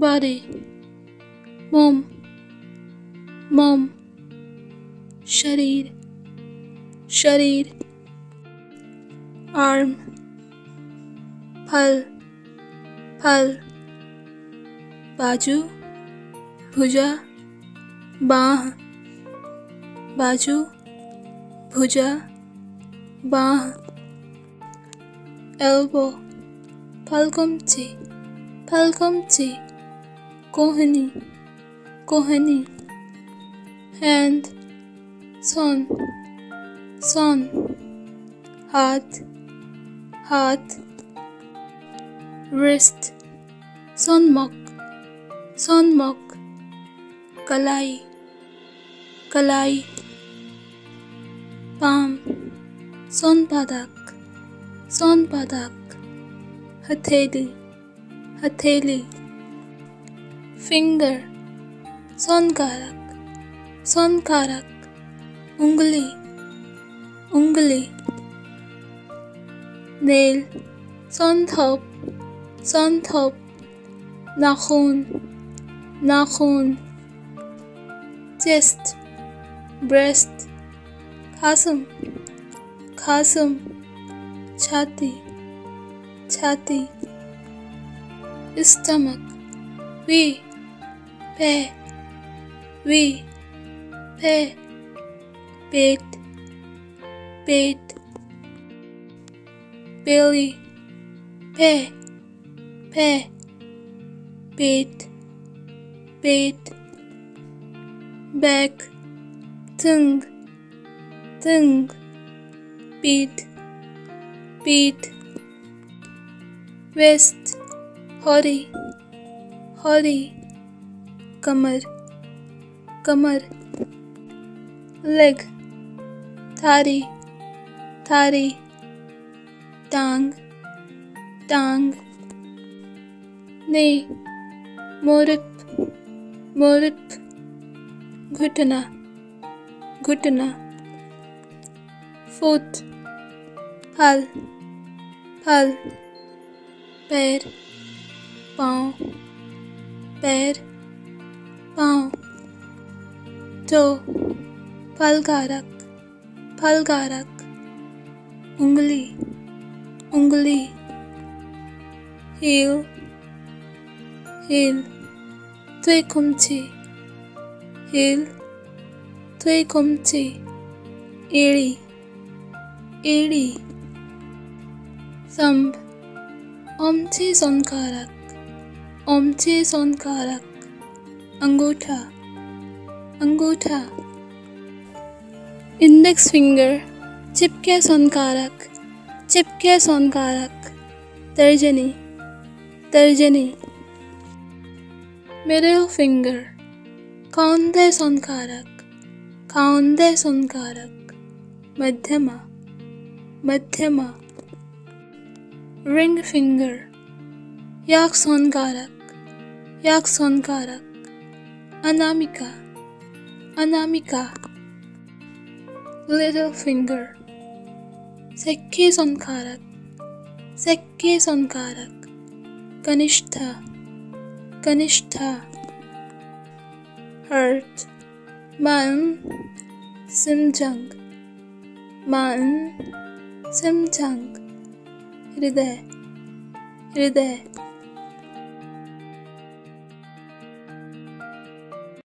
body, mom, mom, शरीर, शरीर, arm, फल, फल, बाजू, भुजा, बाह, बाजू, भुजा, बाह, elbow, 팔꿈치, 팔꿈치, कोहनी, कोहनी, hand, 손, 손, हाथ, हाथ, wrist, 손목, 손목, कलाई, कलाई, palm, 손바닥, 손바닥, हथेली, हथेली, finger, 손가락, 손가락, उंगली, उंगली, nail, 손톱, 손톱, नाखून, नाखून, chest, breast, खासम, खासम, छाती, छाती, stomach, वी, पे, वी, पे, पेट, पेट, belly, पे, पे, पेट, पेट, back, tongue, tongue, पीठ, पीठ, waist, हौरी, हौरी, कमर, कमर, leg, थारी, थारी, टांग, टांग, knee, मोरिप, मोरिप, घुटना, घुटना, foot, फल, फल, पैर, पाँव, पैर, पाँव, toe, फलकारक, फलकारक, उंगली, उंगली, heel, heel, 뒤꿈치, heel, 뒤꿈치, एड़ी, एड़ी, thumb, 엄지 손가락, 엄지 손가락, अंगूठा, अंगूठा, index finger, चिपके 손가락, चिपके 손가락, तर्जनी, तर्जनी, middle finger, 가운데 손가락, 가운데 손가락, मध्यमा, मध्यमा, ring finger, याक 손가락, याक 손가락, Anamika, Anamika, little finger, 새끼 손가락, 새끼 손가락, कनिष्ठा, कनिष्ठा, heart, 마음, 심장, 마음, 심장, हृदय, हृदय,